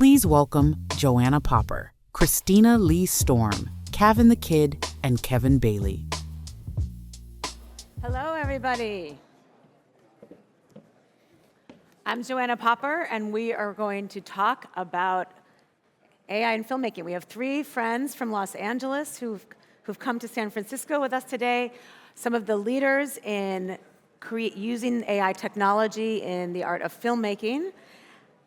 Please welcome Joanna Popper, Christina Lee Storm, Kavan the Kid, and Kevin Baillie. Hello, everybody. I'm Joanna Popper, and we are going to talk about AI and filmmaking. We have three friends from Los Angeles who've come to San Francisco with us today, some of the leaders in using AI technology in the art of filmmaking.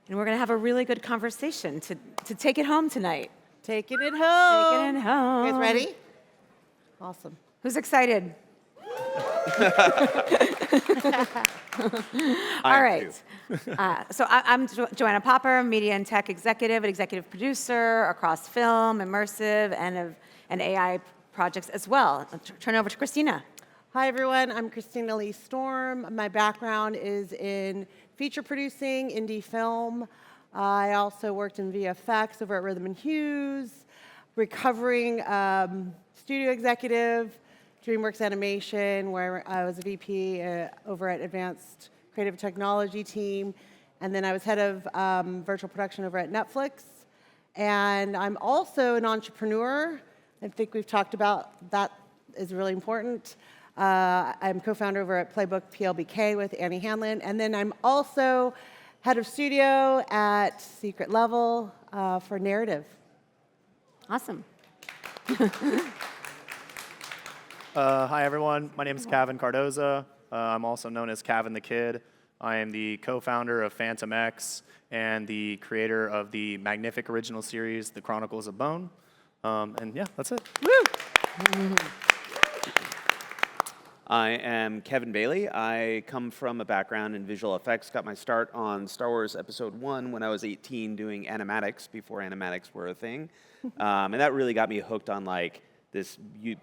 And we're going to have a really good conversation to take it home tonight. Taking it home. Taking it home. You guys ready? Awesome. Who's excited? All right. So I'm Joanna Popper, media and tech executive, and executive producer across film, immersive, and AI projects as well. I'll turn it over to Christina. Hi, everyone. I'm Christina Lee Storm. My background is in feature producing, indie film. I also worked in VFX over at Rhythm and Hughes, recovering studio executive, DreamWorks Animation, where I was a VP over at Advanced Creative Technology team. And then I was head of virtual production over at Netflix. And I'm also an entrepreneur. I think we've talked about that is really important. I'm co-founder over at Playbook PLBK with Annie Hanlon. And then I'm also head of studio at Secret Level for narrative. Awesome. Hi, everyone. My name is Kavan Cardoza. I'm also known as Kavan the Kid. I am the co-founder of Phantom X and the creator of the magnific original series, The Chronicles of Bone. And yeah, that's it. Woo! I am Kevin Baillie. I come from a background in visual effects. Got my start on Star Wars Episode 1 when I was 18 doing animatics, before animatics were a thing. And that really got me hooked on like this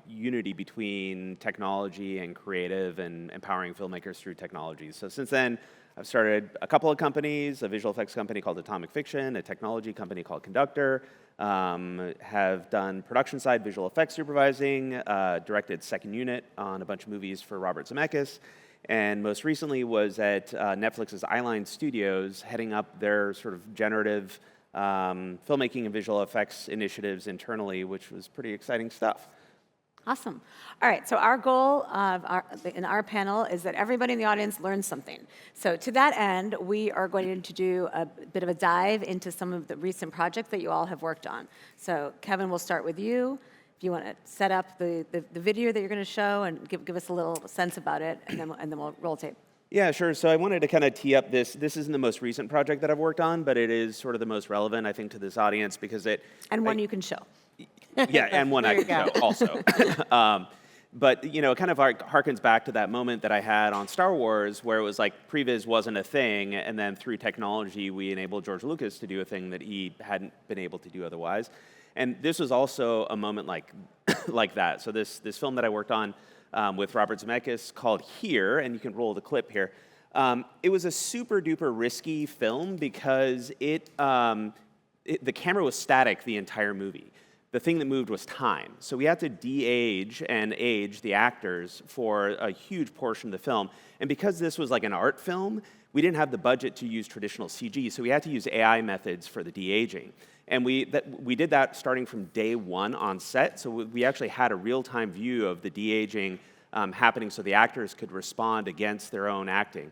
unity between technology and creative and empowering filmmakers through technology. So since then, I've started a couple of companies, a visual effects company called Atomic Fiction, a technology company called Conductor, have done production side visual effects supervising, directed second unit on a bunch of movies for Robert Zemeckis, and most recently was at Netflix's Eyeline Studios, heading up their sort of generative filmmaking and visual effects initiatives internally, which was pretty exciting stuff. Awesome. All right, so our goal in our panel is that everybody in the audience learns something. So to that end, we are going to do a bit of a dive into some of the recent projects that you all have worked on. So Kevin, we'll start with you. If you want to set up the video that you're going to show and give us a little sense about it, and then we'll roll tape. Yeah, sure. So I wanted to kind of tee up this. This isn't the most recent project that I've worked on, but it is sort of the most relevant, I think, to this audience because it... And one you can show. Yeah, and one I can show also. But, you know, it kind of harkens back to that moment that I had on Star Wars where it was like previs wasn't a thing, and then through technology we enabled George Lucas to do a thing that he hadn't been able to do otherwise. And this was also a moment like that. So this film that I worked on with Robert Zemeckis called Here, and you can roll the clip here. It was a super duper risky film because the camera was static the entire movie. The thing that moved was time. So we had to de-age and age the actors for a huge portion of the film. And because this was like an art film, we didn't have the budget to use traditional CG, so we had to use AI methods for the de-aging. And we did that starting from day one on set, so we actually had a real-time view of the de-aging happening so the actors could respond against their own acting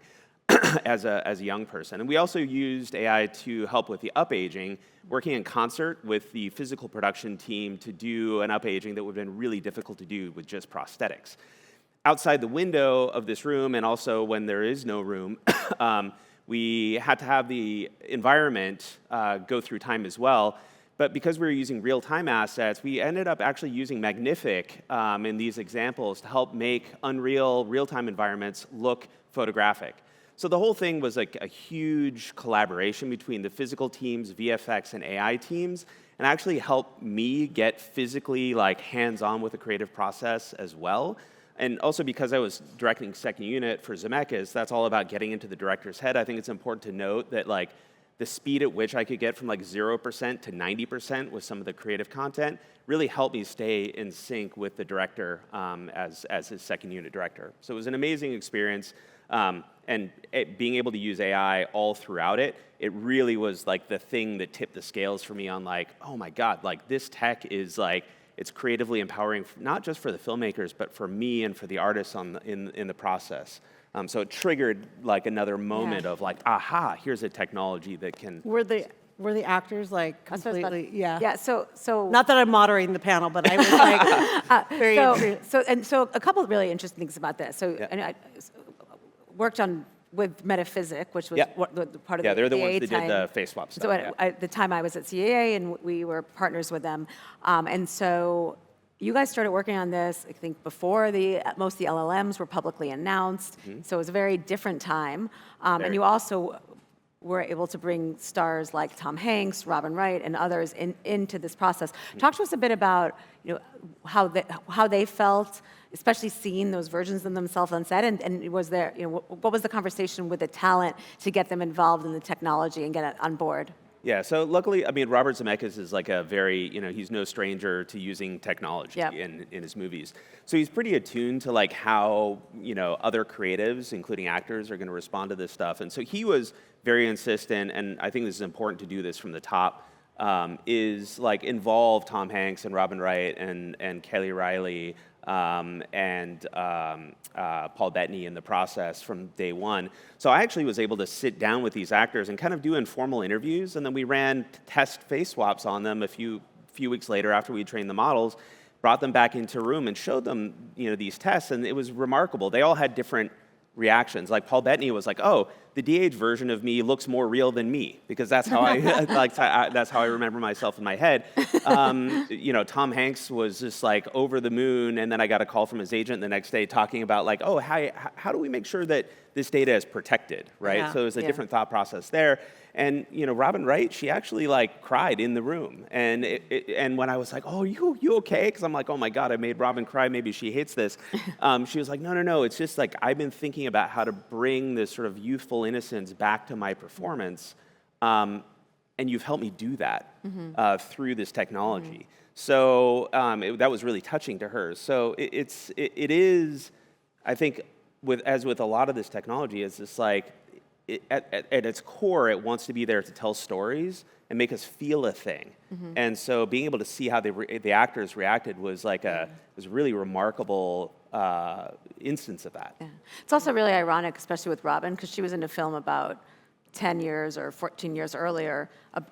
as a young person. And we also used AI to help with the up-aging, working in concert with the physical production team to do an up-aging that would have been really difficult to do with just prosthetics. Outside the window of this room, and also when there is no room, we had to have the environment go through time as well. But because we were using real-time assets, we ended up actually using magnific in these examples to help make Unreal real-time environments look photographic. So the whole thing was like a huge collaboration between the physical teams, VFX, and AI teams, and actually helped me get physically like hands-on with the creative process as well. And also because I was directing second unit for Zemeckis, that's all about getting into the director's head. I think it's important to note that like the speed at which I could get from like 0% to 90% with some of the creative content really helped me stay in sync with the director as his second unit director. So it was an amazing experience. And being able to use AI all throughout it, it really was like the thing that tipped the scales for me on like, oh my God, like this tech is like, it's creatively empowering, not just for the filmmakers, but for me and for the artists in the process. So it triggered like another moment of like, aha, here's a technology that can. Were the actors like completely? Yeah. Yeah. So Not that I'm moderating the panel, but I was like very. So a couple of really interesting things about this. So and I worked on with Metaphysic, which was part of the they're the CAA ones that time. did the face swap stuff. So at the time I was at CAA, and we were partners with them. And so you guys started working on this, I think, before most of the LLMs were publicly announced. So it was a very different time. And you also were able to bring stars like Tom Hanks, Robin Wright, and others into this process. Talk to us a bit about how they felt, especially seeing those versions of themselves on set, and was there, what was the conversation with the talent to get them involved in the technology and get it on board? Yeah, so luckily, I mean, Robert Zemeckis is like a very, he's no stranger to using technology in his movies. So he's pretty attuned to like how, other creatives, including actors, are going to respond to this stuff. And so he was very insistent, and I think this is important to do this from the top, is like involve Tom Hanks and Robin Wright and Kelly Riley and Paul Bettany in the process from day one. So I actually was able to sit down with these actors and kind of do informal interviews, and then we ran test face swaps on them a few weeks later after we trained the models, brought them back into a room and showed them these tests, and it was remarkable. They all had different reactions. Like Paul Bettany was like, "Oh, the de-aged version of me looks more real than me," because that's how I that's how I remember myself in my head. Tom Hanks was just like over the moon, and then I got a call from his agent the next day talking about like, "Oh, how do we make sure that this data is protected?" Right? Yeah. So it was a different thought process there. And Robin Wright, she actually like cried in the room, and and when I was like, "Oh, you okay?" Because I'm like, "Oh my God, I made Robin cry. Maybe she hates this." She was like, "No. It's just like I've been thinking about how to bring this sort of youthful innocence back to my performance, and you've helped me do that through this technology." So that was really touching to her. So it is, I think, as with a lot of this technology, it's just like. At its core, it wants to be there to tell stories and make us feel a thing. And so being able to see how the actors reacted was like was a really remarkable instance of that. Yeah. It's also really ironic, especially with Robin, because she was in a film about 10 years or 14 years earlier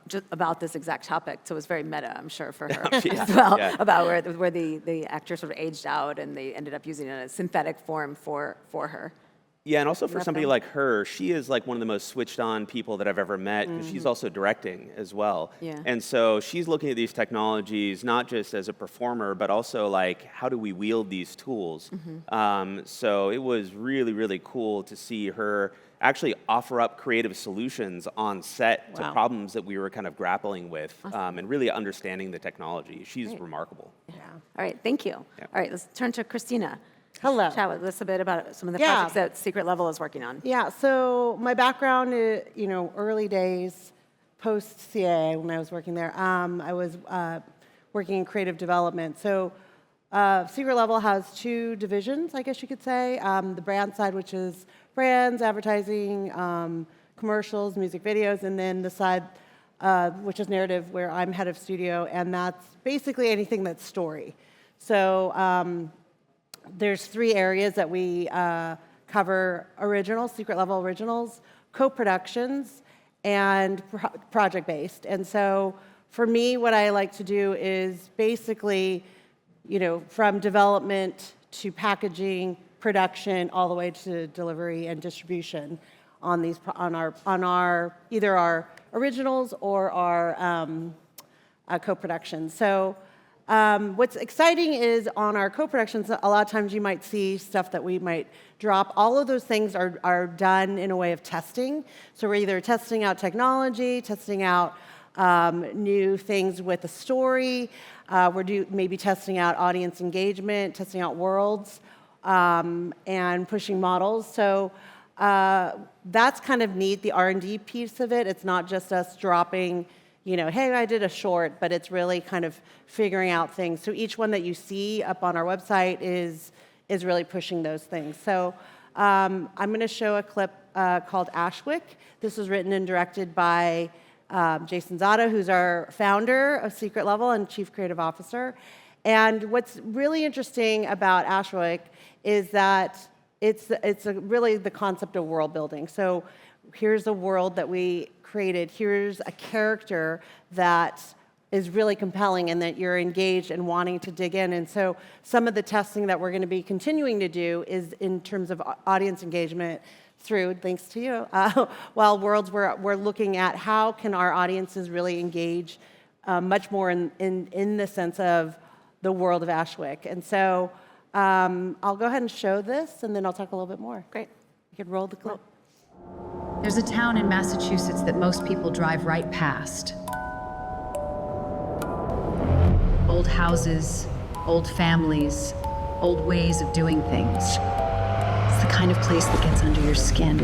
just about this exact topic. So it was very meta, I'm sure, for her as well, about where the actor sort of aged out and they ended up using it in a synthetic form for her. Yeah, and also for somebody like her, she is like one of the most switched on people that I've ever met, because she's also directing as well. Yeah. And so she's looking at these technologies not just as a performer, but also like, how do we wield these tools? So it was really, really cool to see her actually offer up creative solutions on set to problems that we were kind of grappling with, and really understanding the technology. She's remarkable. Yeah. All right, thank you. Yeah. All right, let's turn to Christina. Hello. Chat with us a bit about some of the projects that Secret Level is working on. Yeah, so my background is, early days, post-CAA when I was working there. I was working in creative development. So Secret Level has two divisions, I guess you could say. The brand side, which is brands, advertising, commercials, music videos, and then the side, which is narrative, where I'm head of studio, and that's basically anything that's story. So there's three areas that we cover: originals, Secret Level originals, co-productions, and project-based. And so for me, what I like to do is basically, from development to packaging, production, all the way to delivery and distribution on these on our either our originals or our co-productions. So. What's exciting is on our co-productions, a lot of times you might see stuff that we might drop. All of those things are done in a way of testing. So we're either testing out technology, testing out new things with the story. We're maybe testing out audience engagement, testing out worlds, and pushing models. So that's kind of neat, the R&D piece of it. It's not just us dropping, hey, I did a short, but it's really kind of figuring out things. So each one that you see up on our website is really pushing those things. So I'm going to show a clip called Ashwick. This was written and directed by Jason Zada, who's our founder of Secret Level and Chief Creative Officer. And what's really interesting about Ashwick is that it's really the concept of world building. So here's a world that we created. Here's a character that is really compelling and that you're engaged and wanting to dig in. And so some of the testing that we're going to be continuing to do is in terms of audience engagement through, thanks to you, Wild Worlds, we're looking at how can our audiences really engage much more in the sense of the world of Ashwick. And so I'll go ahead and show this, and then I'll talk a little bit more. Great. You can roll the clip. There's a town in Massachusetts that most people drive right past. Old houses, old families, old ways of doing things. It's the kind of place that gets under your skin,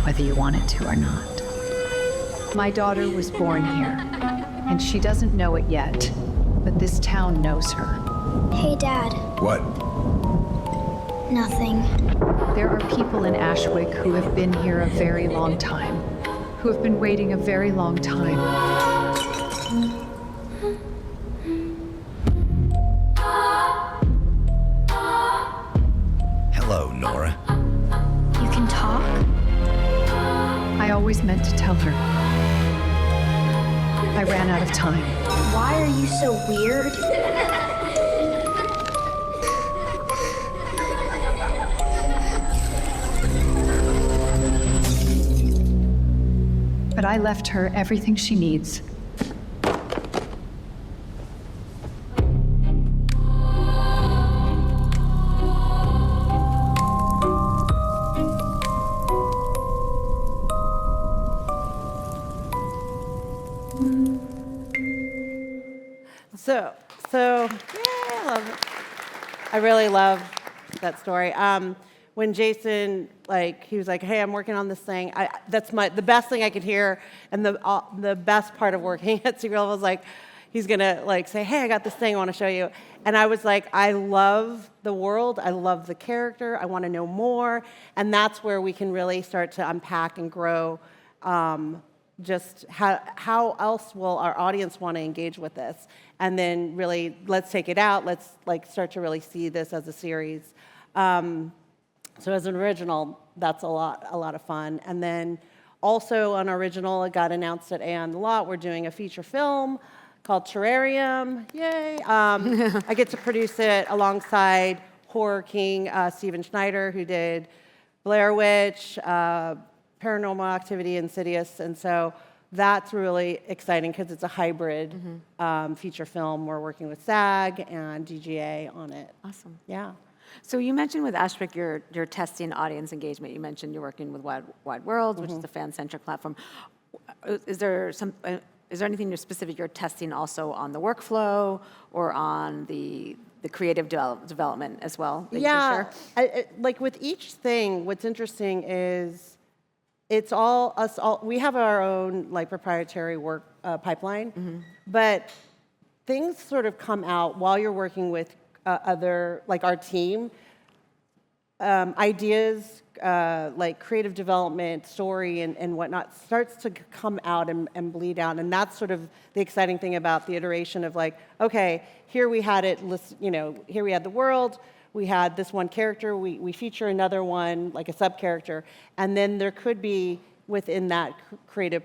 whether you want it to or not. My daughter was born here, and she doesn't know it yet, but this town knows her. Hey, Dad. What? Nothing. There are people in Ashwick who have been here a very long time, who have been waiting a very long time. Hello, Nora. You can talk? I always meant to tell her. I ran out of time. Why are you so weird? But I left her everything she needs. So, yeah, I love it. I really love that story. When Jason, he was like, "Hey, I'm working on this thing." That's the best thing I could hear, and the best part of working at Secret Level was he's gonna say, "Hey, I got this thing I want to show you," and I was like, "I love the world. I love the character. I want to know more," and that's where we can really start to unpack and grow. Just how else will our audience want to engage with this? And then really, let's take it out. Let's start to really see this as a series. So as an original, that's a lot of fun. And then also on original, it got announced at A on the Lot. We're doing a feature film called Terrarium. Yay! I get to produce it alongside horror king Steven Schneider, who did Blair Witch, Paranormal Activity, Insidious, and so that's really exciting because it's a hybrid feature film. We're working with SAG and DGA on it. Awesome. Yeah. So you mentioned with Ashwick you're testing audience engagement. You mentioned you're working with Wide Worlds, which is a fan-centric platform. Is there anything specific you're testing also on the workflow or on the creative development as well? That you can share? With each thing, what's interesting is it's all us. We have our own proprietary work pipeline, but things sort of come out while you're working with other our team. Ideas creative development, story, and whatnot starts to come out and bleed out, and that's sort of the exciting thing about the iteration of okay, here we had it. Here we had the world. We had this one character, we feature another one, a sub-character, and then there could be, within that creative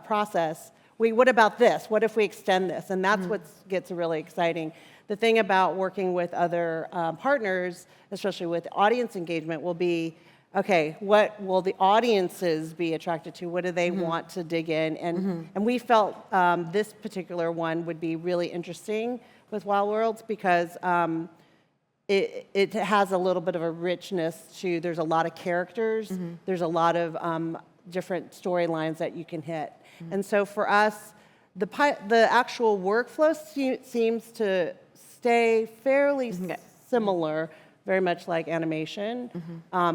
process, what about this? What if we extend this? And that's what gets really exciting. The thing about working with other partners, especially with audience engagement, will be, okay, what will the audiences be attracted to? What do they want to dig in? And we felt this particular one would be really interesting with Wild Worlds because it has a little bit of a richness to, there's a lot of characters, there's a lot of different storylines that you can hit. And so for us, the actual workflow seems to stay fairly similar, very much like animation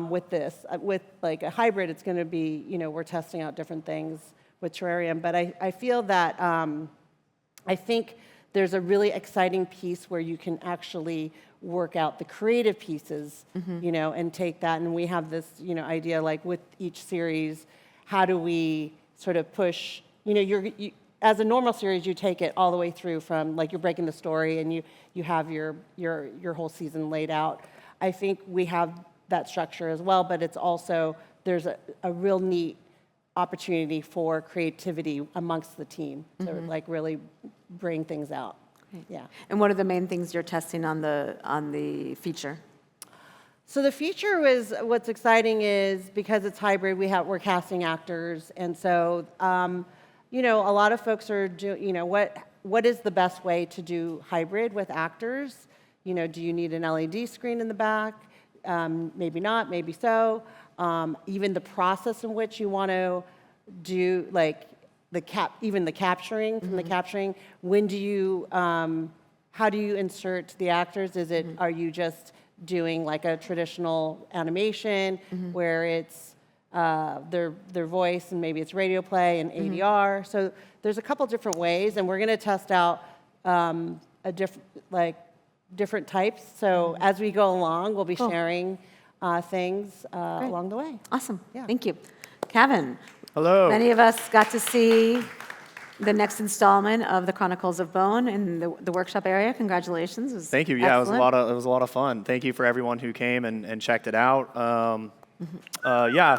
with this. With a hybrid, it's going to be, we're testing out different things with Terrarium. But I feel that I think there's a really exciting piece where you can actually work out the creative pieces, and take that. And we have this, idea like with each series, how do we sort of push, as a normal series, you take it all the way through from like you're breaking the story and you have your whole season laid out. I think we have that structure as well, but it's also, there's a real neat opportunity for creativity amongst the team to like really bring things out. Yeah. And what are the main things you're testing on the feature? So the feature what's exciting is because it's hybrid, we're casting actors, and so a lot of folks are what is the best way to do hybrid with actors? Do you need an LED screen in the back? Maybe not, maybe so. Even the process in which you want to do like even the capturing, from the capturing, when do you, how do you insert the actors? Are you just doing like a traditional animation where it's their voice and maybe it's radio play and ADR? So there's a couple different ways, and we're going to test out different types. So as we go along, we'll be sharing things along the way. Awesome. Yeah. Thank you. Kevin. Hello. Many of us got to see the next installment of the Chronicles of Bone in the workshop area. Congratulations. It was Thank you. Yeah, excellent. it was a lot of fun. Thank you for everyone who came and checked it out.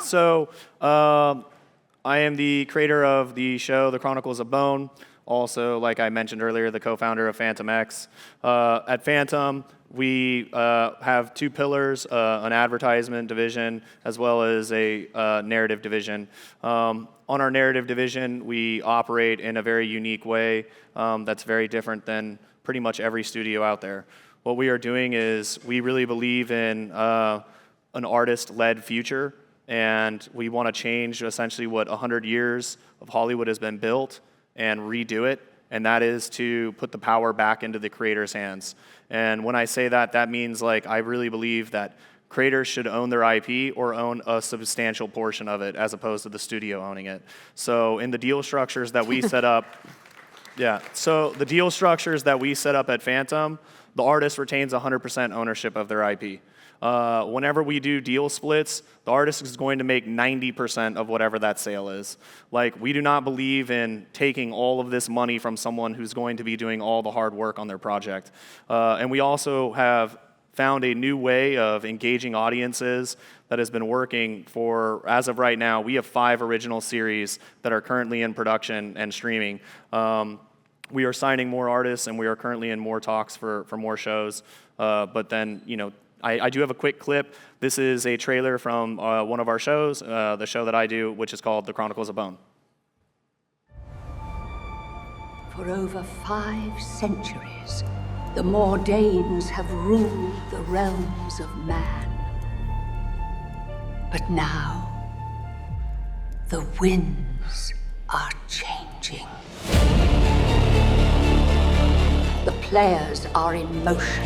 So I am the creator of the show, The Chronicles of Bone. Also, like I mentioned earlier, the co-founder of Phantom X. At Phantom, we have two pillars, an advertisement division as well as a narrative division. On our narrative division, we operate in a very unique way that's very different than pretty much every studio out there. What we are doing is we really believe in an artist-led future, and we want to change essentially what 100 years of Hollywood has been built and redo it, and that is to put the power back into the creator's hands. And when I say that, that means like I really believe that creators should own their IP or own a substantial portion of it as opposed to the studio owning it. So in the deal structures that we set up, the deal structures that we set up at Phantom, the artist retains 100% ownership of their IP. Whenever we do deal splits, the artist is going to make 90% of whatever that sale is. Like, we do not believe in taking all of this money from someone who's going to be doing all the hard work on their project. And we also have found a new way of engaging audiences that has been working for, as of right now, we have 5 original series that are currently in production and streaming. We are signing more artists, and we are currently in more talks for more shows. But then, I do have a quick clip. This is a trailer from one of our shows, the show that I do, which is called The Chronicles of Bone. For over 5 centuries, the Mordanes have ruled the realms of man. But now, the winds are changing. The players are in motion.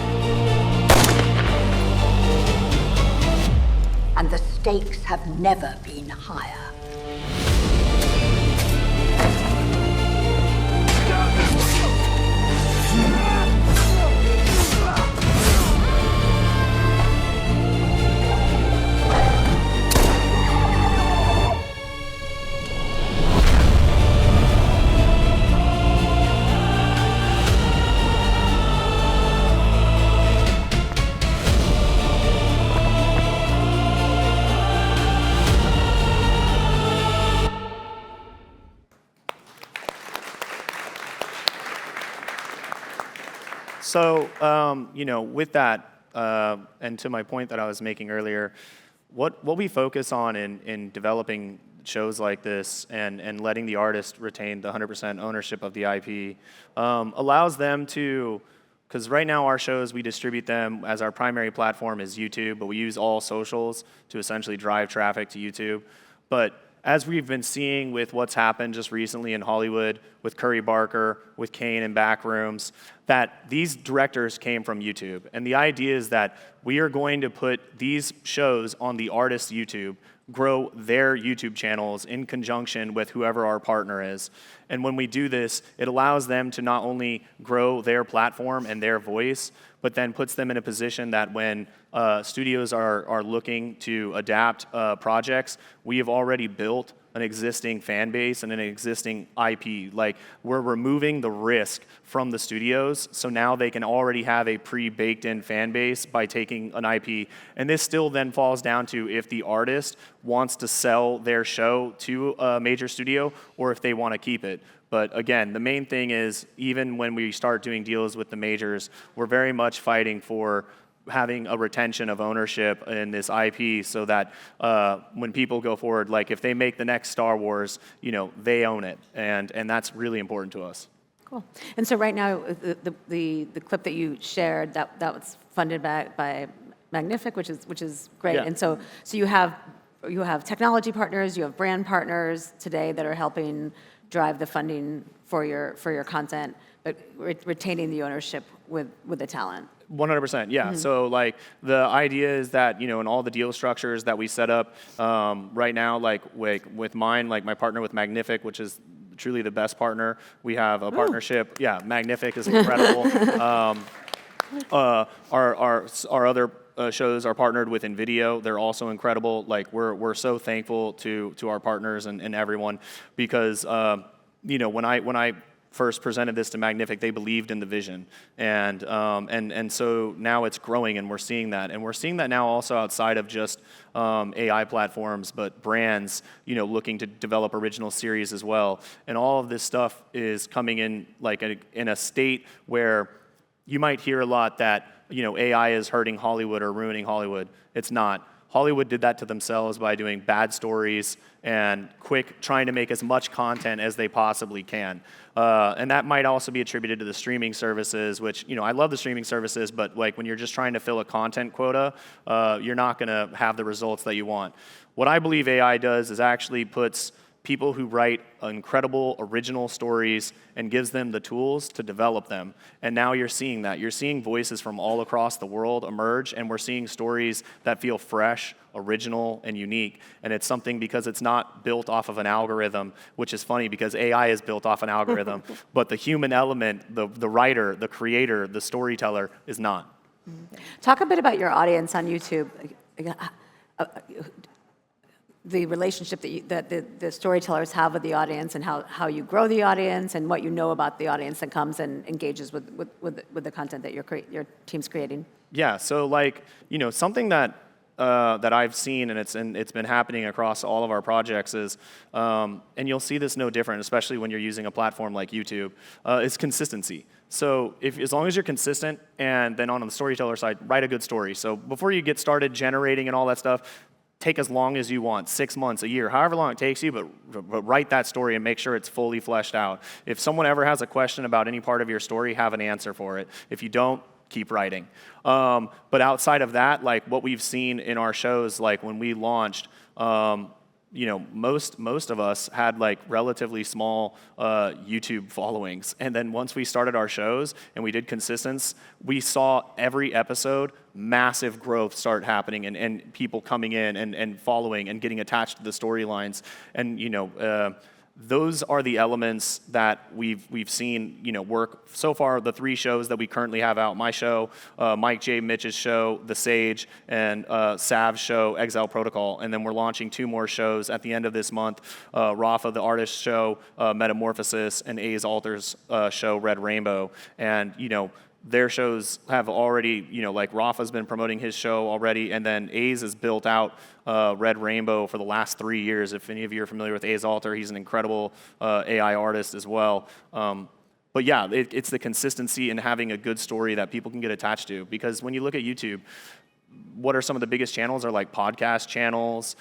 And the stakes have never been higher. So, with that, and to my point that I was making earlier, what we focus on in developing shows like this and letting the artist retain the 100% ownership of the IP allows them to, because right now our shows, we distribute them as our primary platform is YouTube, but we use all socials to essentially drive traffic to YouTube. But as we've been seeing with what's happened just recently in Hollywood with Curry Barker, with Kane and Backrooms, that these directors came from YouTube. And the idea is that we are going to put these shows on the artist's YouTube, grow their YouTube channels in conjunction with whoever our partner is. And when we do this, it allows them to not only grow their platform and their voice, but then puts them in a position that when studios are looking to adapt projects, we have already built an existing fan base and an existing IP. Like, we're removing the risk from the studios, so now they can already have a pre-baked in fan base by taking an IP. And this still then falls down to if the artist wants to sell their show to a major studio or if they want to keep it. But again, the main thing is, even when we start doing deals with the majors, we're very much fighting for having a retention of ownership in this IP so that when people go forward, like if they make the next Star Wars, they own it. And that's really important to us. Cool. And so right now, the clip that you shared, that was funded by Magnific, which is great. Yeah. And so you have technology partners, you have brand partners today that are helping drive the funding for your content, but retaining the ownership with the talent. 100%, yeah. Mm-hmm. So like the idea is that, in all the deal structures that we set up right now, like with mine, like my partner with Magnific, which is truly the best partner. We have a partnership. Yeah, Magnific is incredible. Our other shows are partnered with InVideo. They're also incredible. Like we're so thankful to our partners and everyone because when I first presented this to Magnific, they believed in the vision, and so now it's growing, and we're seeing that now also outside of just AI platforms, but brands, looking to develop original series as well, and all of this stuff is coming in like in a state where you might hear a lot that AI is hurting Hollywood or ruining Hollywood. It's not. Hollywood did that to themselves by doing bad stories and trying to make as much content as they possibly can. And that might also be attributed to the streaming services, which, I love the streaming services, but like when you're just trying to fill a content quota, you're not gonna have the results that you want. What I believe AI does is actually puts people who write incredible original stories and gives them the tools to develop them. And now you're seeing that. You're seeing voices from all across the world emerge, and we're seeing stories that feel fresh, original, and unique. And it's something because it's not built off of an algorithm, which is funny because AI is built off an algorithm, but the human element, the writer, the creator, the storyteller is not. Talk a bit about your audience on YouTube. The relationship that the storytellers have with the audience, and how you grow the audience, and what you know about the audience that comes and engages with the content that your team's creating. Yeah, so like, something that I've seen, and it's been happening across all of our projects is, and you'll see this no different, especially when you're using a platform like YouTube, is consistency. So as long as you're consistent, and then on the storyteller side, write a good story. So before you get started generating and all that stuff, take as long as you want, 6 months, a year, however long it takes you, but write that story and make sure it's fully fleshed out. If someone ever has a question about any part of your story, have an answer for it. If you don't, keep writing. But outside of that, like what we've seen in our shows, like when we launched, most of us had like relatively small YouTube followings. And then once we started our shows and we did consistency, we saw every episode massive growth start happening and people coming in and following and getting attached to the storylines. And, those are the elements that we've seen, work so far. The 3 shows that we currently have out: my show, Mike J. Mitch's show, The Sage, and Sav's show, Exile Protocol. And then we're launching 2 more shows at the end of this month: Rafa the Artist's show, Metamorphosis, and A's Alter's show, Red Rainbow. And their shows have already, like Rafa's been promoting his show already, and then A's has built out Red Rainbow for the last 3 years. If any of you are familiar with A's Alter, he's an incredible AI artist as well. But yeah, it's the consistency and having a good story that people can get attached to. Because when you look at YouTube, what are some of the biggest channels? Are like podcast channels,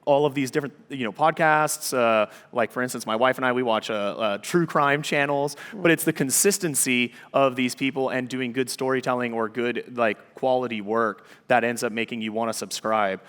all of these different, podcasts. Like for instance, my wife and I, we watch true crime channels, but it's the consistency of these people and doing good storytelling or good like quality work that ends up making you want to subscribe.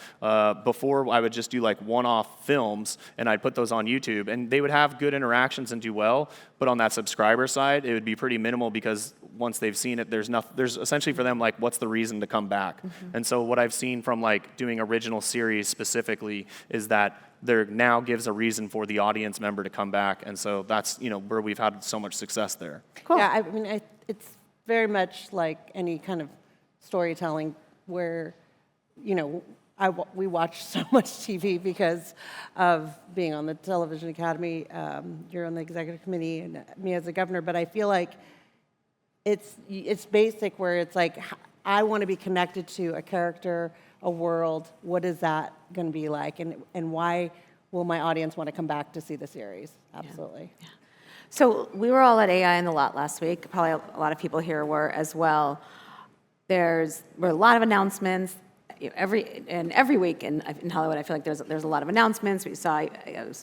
Before I would just do like one-off films and I'd put those on YouTube and they would have good interactions and do well, but on that subscriber side, it would be pretty minimal because once they've seen it, there's essentially for them like, what's the reason to come back? And so what I've seen from like doing original series specifically is that there now gives a reason for the audience member to come back, and so that's where we've had so much success there. Cool. Yeah, I mean, it's very much like any kind of storytelling where, we watch so much TV because of being on the Television Academy. You're on the executive committee, and me as a governor. But I feel like it's basic where it's like I want to be connected to a character, a world. What is that going to be like, and why will my audience want to come back to see the series? Absolutely. Yeah. So we were all at AI in the Lot last week. Probably a lot of people here were as well. There were a lot of announcements. Every week in Hollywood, I feel like there's a lot of announcements. We saw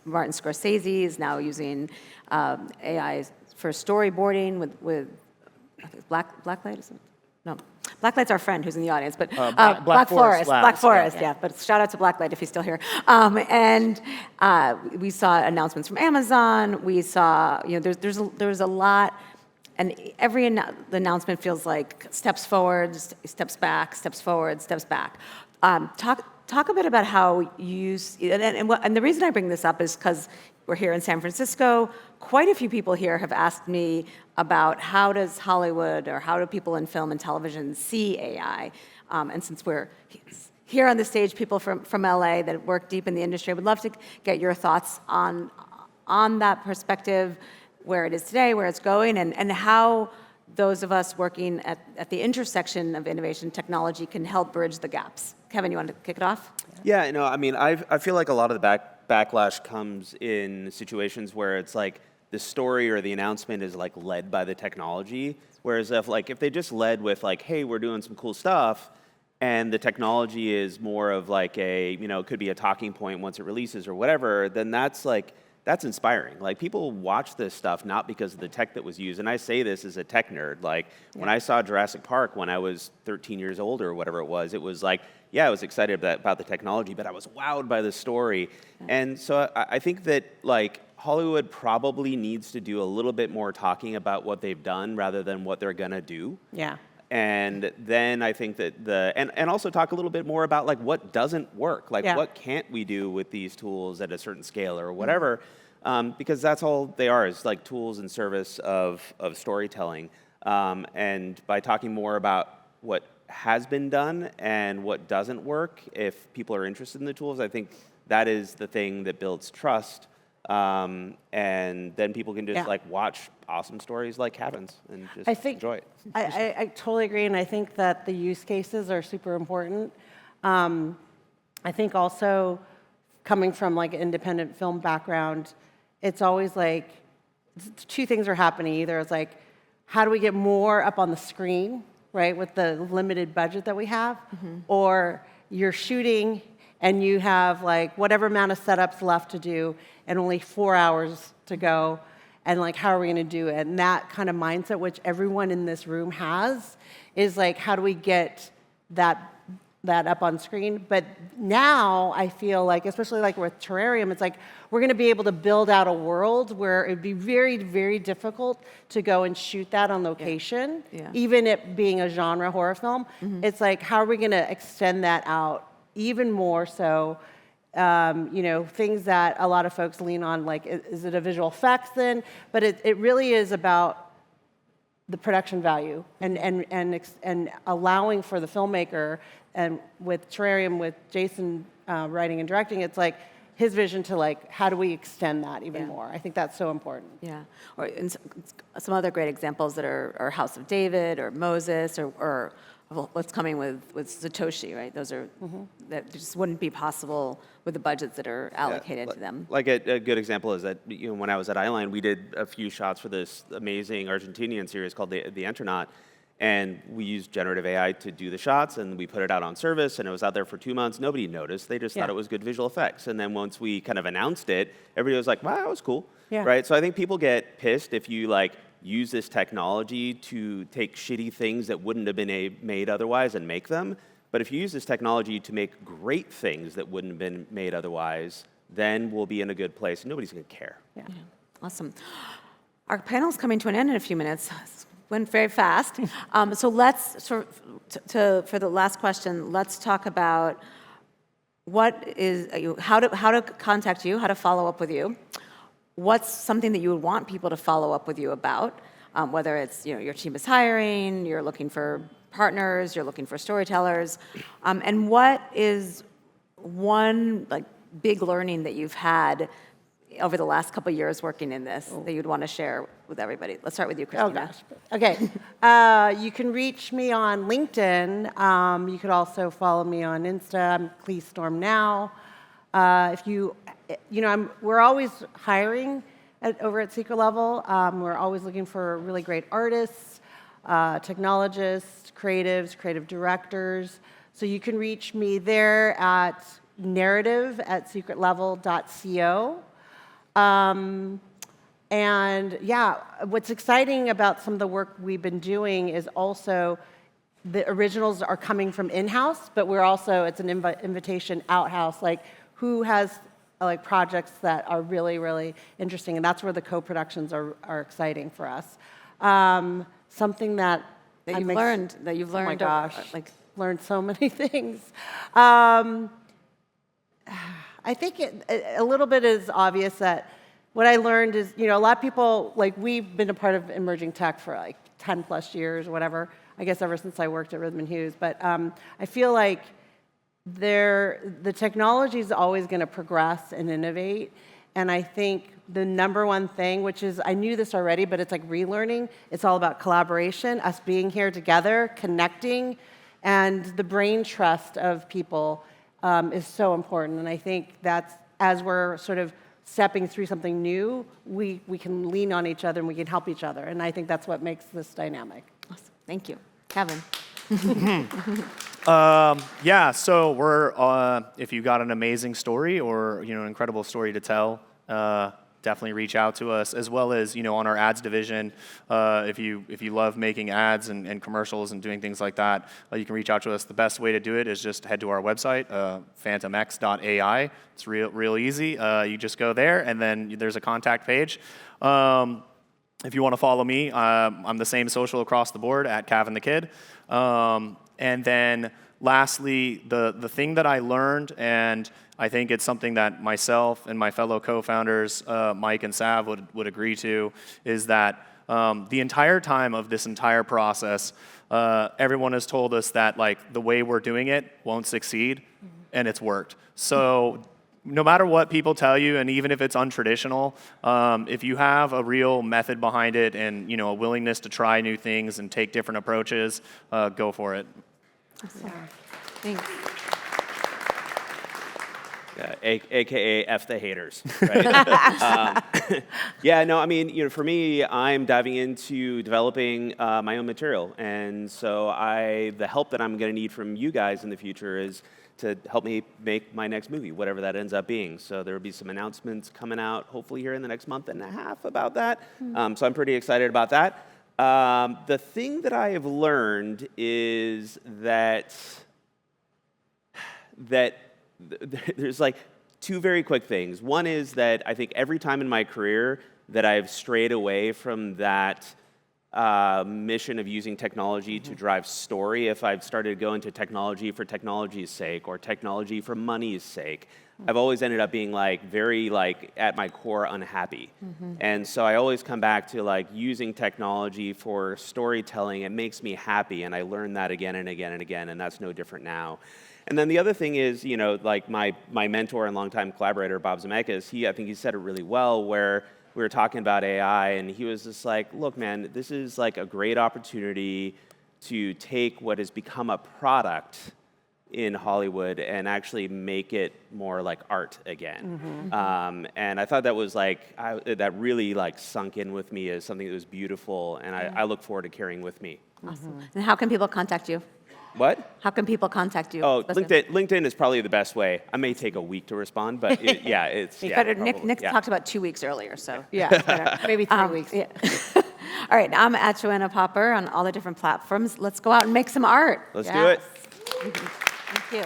Martin Scorsese is now using AI for storyboarding with Blacklight, isn't it? No, Blacklight's our friend who's in the audience, but Black Forest. Black Forest, yeah. But shout out to Blacklight if he's still here. And we saw announcements from Amazon. We saw, there's a lot, and every announcement feels like steps forward, steps back, steps forward, steps back. Talk a bit about how you use, and the reason I bring this up is because we're here in San Francisco. Quite a few people here have asked me about how does Hollywood or how do people in film and television see AI? And since we're here on the stage, people from LA that work deep in the industry, I would love to get your thoughts on that perspective, where it is today, where it's going, and how those of us working at the intersection of innovation and technology can help bridge the gaps. Kevin, you want to kick it off? Yeah, I mean, I feel like a lot of the backlash comes in situations where it's like the story or the announcement is like led by the technology, whereas if they just led with like, hey, we're doing some cool stuff, and the technology is more of like a, it could be a talking point once it releases or whatever, then that's inspiring. Like, people watch this stuff not because of the tech that was used, and I say this as a tech nerd. Like, when I saw Jurassic Park when I was 13 years old or whatever it was like, yeah, I was excited about the technology, but I was wowed by the story. And so I think that, like, Hollywood probably needs to do a little bit more talking about what they've done rather than what they're gonna do. Yeah. And then I think that and also talk a little bit more about like what doesn't work, like what can't we do with these tools at a certain scale or whatever, because that's all they are, is like tools in service of storytelling. And by talking more about what has been done and what doesn't work, if people are interested in the tools, I think that is the thing that builds trust. And then people can just like watch awesome stories like Kavan's and just enjoy it. I totally agree, and I think that the use cases are super important. I think also coming from like an independent film background, it's always like two things are happening. Either it's like, how do we get more up on the screen, right, with the limited budget that we have, or you're shooting and you have like whatever amount of setups left to do and only 4 hours to go, and like, how are we gonna do it? And that kind of mindset, which everyone in this room has, is like, how do we get that up on screen? But now I feel like, especially like with Terrarium, it's like we're gonna be able to build out a world where it'd be very, very difficult to go and shoot that on location, even it being a genre horror film. It's like, how are we gonna extend that out even more so? Things that a lot of folks lean on, like, is it a visual effects then? But it really is about the production value and allowing for the filmmaker, and with Terrarium, with Jason writing and directing, it's like his vision to like, how do we extend that even more? I think that's so important. Yeah, or some other great examples that are House of David or Moses or what's coming with Satoshi, right? Those are that just wouldn't be possible with the budgets that are allocated to them. Like a good example is that when I was at Eyeline, we did a few shots for this amazing Argentinian series called The Entronaut, and we used generative AI to do the shots, and we put it out on service, and it was out there for 2 months. Nobody noticed. They just thought it was good visual effects. And then once we kind of announced it, everybody was like, wow, that was cool, right? So I think people get pissed if you like use this technology to take shitty things that wouldn't have been made otherwise and make them. But if you use this technology to make great things that wouldn't have been made otherwise, then we'll be in a good place, and nobody's going to care. Yeah. Awesome. Our panel's coming to an end in a few minutes. went very fast. So let's, for the last question, let's talk about how to contact you, how to follow up with you. What's something that you would want people to follow up with you about? Whether it's your team is hiring, you're looking for partners, you're looking for storytellers, and what is one big learning that you've had over the last couple of years working in this that you'd want to share with everybody? Let's start with you, Christina. Oh, gosh. Okay. You can reach me on LinkedIn. You could also follow me on Insta. I'm Lee Storm now. We're always hiring over at Secret Level. We're always looking for really great artists, technologists, creatives, creative directors. So you can reach me there at narrative@secretlevel.co. And yeah, what's exciting about some of the work we've been doing is also the originals are coming from in-house, but it's an invitation out-house, who has projects that are really, really interesting, and that's where the co-productions are exciting for us. Something that you've learned. Oh my gosh, learned so many things. I think a little bit is obvious that what I learned is, a lot of people, we've been a part of emerging tech for 10 plus years or whatever, I guess ever since I worked at Rhythm & Hughes, but I feel like the technology is always going to progress and innovate, and I think the number one thing, which is, I knew this already, but it's relearning, it's all about collaboration, us being here together, connecting, and the brain trust of people is so important. And I think that's, as we're sort of stepping through something new, we can lean on each other and we can help each other. And I think that's what makes this dynamic. Awesome. Thank you. Kavan. So we're, if you got an amazing story or, an incredible story to tell, definitely reach out to us, as well as, on our ads division. If you love making ads and commercials and doing things like that, you can reach out to us. The best way to do it is just head to our website, phantomx.ai. It's real easy. You just go there, and then there's a contact page. If you want to follow me, I'm the same social across the board at Kavan the Kid. And then lastly, the thing that I learned, and I think it's something that myself and my fellow co-founders, Mike and Sav, would agree to, is that the entire time of this entire process, everyone has told us that the way we're doing it won't succeed, and it's worked. So no matter what people tell you, and even if it's untraditional, if you have a real method behind it and a willingness to try new things and take different approaches, go for it. Awesome. Thanks. Yeah, AKA F the haters, right? For me, I'm diving into developing my own material, and so the help that I'm going to need from you guys in the future is to help me make my next movie, whatever that ends up being. So there will be some announcements coming out, hopefully here in the next month and a half about that. So I'm pretty excited about that. The thing that I have learned is that there's two very quick things. One is that I think every time in my career that I've strayed away from that mission of using technology to drive story, if I've started going to technology for technology's sake or technology for money's sake, I've always ended up being very at my core unhappy. And so I always come back to using technology for storytelling. It makes me happy, and I learn that again and again and again, and that's no different now. And then the other thing is, my mentor and longtime collaborator, Bob Zemeckis, I think he said it really well, where we were talking about AI, and he was just look, man, this is a great opportunity to take what has become a product in Hollywood and actually make it more like art again. And I thought that was that really sunk in with me as something that was beautiful, and I look forward to carrying with me. Awesome. And how can people contact you? What? How can people contact you? Oh, LinkedIn is probably the best way. I may take a week to respond, but it's better. Nick talked about 2 weeks earlier, so yeah, maybe 3 weeks. Yeah. All right, now I'm at Joanna Popper on all the different platforms. Let's go out and make some art. Let's do it. Thank you.